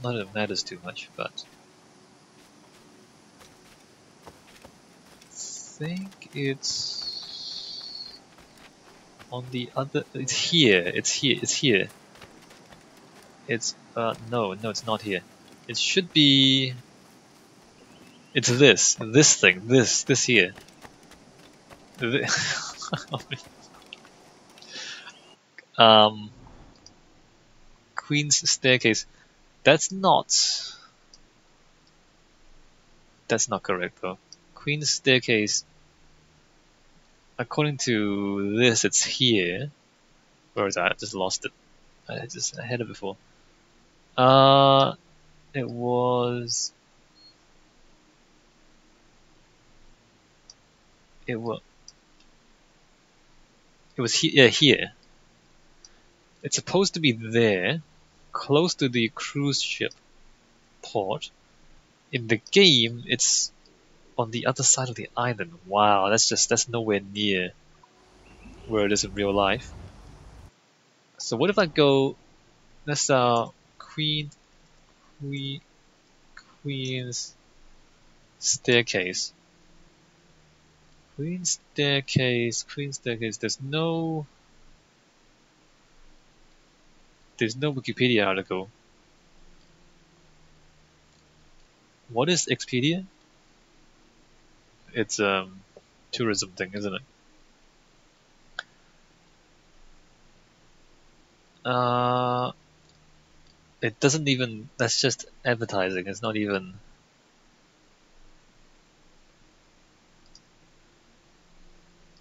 Not that it matters too much, but I think it's on the other. It's here. It's here. It's here. It's no, it's not here. It should be. It's this thing, this here. Queen's staircase. That's not correct though. Queen's staircase. According to this, it's here. Where is that? I just lost it. I had it before. It was. It was here. Yeah, here. It's supposed to be there, close to the cruise ship port. In the game, it's on the other side of the island. Wow, that's nowhere near where it is in real life. So what if I go? That's Queen's staircase. Queen's staircase. There's no Wikipedia article. What is Expedia? It's tourism thing, isn't it? It doesn't even. That's just advertising. It's not even.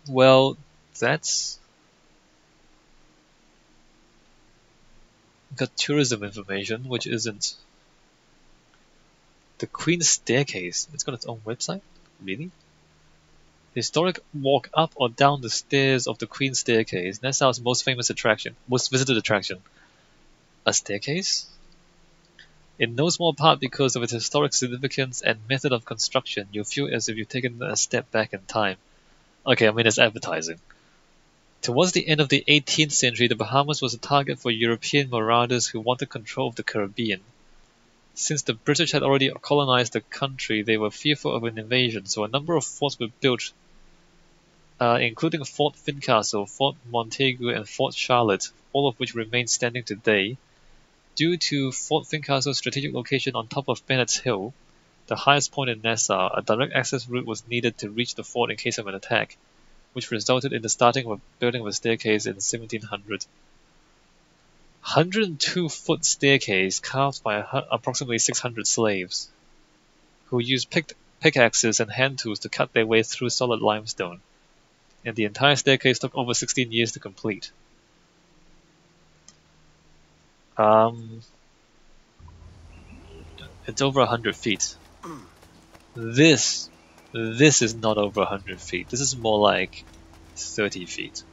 Well, that's got tourism information, which isn't the Queen's Staircase. It's got its own website? Really? Historic walk up or down the stairs of the Queen's Staircase, Nassau's most visited attraction. A staircase? In no small part because of its historic significance and method of construction, you feel as if you've taken a step back in time. Okay, I mean it's advertising. Towards the end of the 18th century, the Bahamas was a target for European marauders who wanted control of the Caribbean. Since the British had already colonized the country, they were fearful of an invasion, so a number of forts were built, including Fort Fincastle, Fort Montague, and Fort Charlotte, all of which remain standing today. Due to Fort Fincastle's strategic location on top of Bennett's Hill, the highest point in Nassau, a direct access route was needed to reach the fort in case of an attack, which resulted in the starting of building of a staircase in 1700. 102-foot staircase carved by approximately 600 slaves, who used pickaxes and hand tools to cut their way through solid limestone, and the entire staircase took over 16 years to complete. It's over 100 feet. This is not over 100 feet. This is more like 30 feet.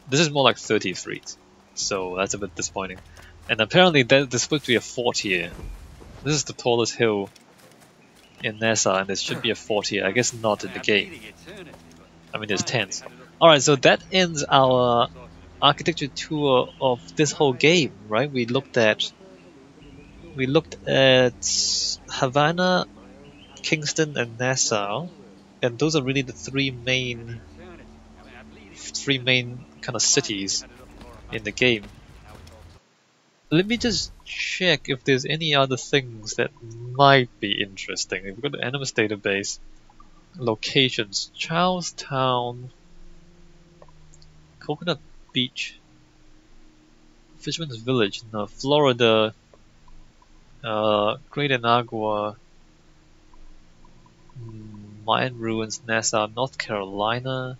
This is more like 30 feet. So that's a bit disappointing. And apparently there's supposed to be a fort here. This is the tallest hill in Nassau, and there should be a fort here. I guess not in the game. I mean, there's tents. Alright, so that ends our architecture tour of this whole game, right? We looked at Havana, Kingston, and Nassau, and those are really the three main kind of cities in the game. Let me just check if there's any other things that might be interesting. We've got the Animus database, locations, Charlestown, Coconut Beach, Fisherman's Village, no, Florida, Great Anagua, Mayan Ruins, Nassau, North Carolina.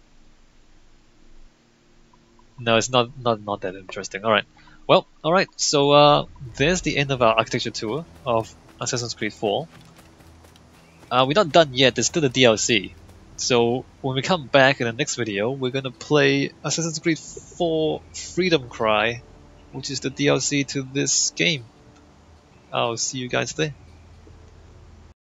No, it's not that interesting. Alright. Well, alright, so there's the end of our architecture tour of Assassin's Creed 4. We're not done yet, there's still the DLC. So when we come back in the next video, we're gonna play Assassin's Creed 4 Freedom Cry, which is the DLC to this game. I'll see you guys there.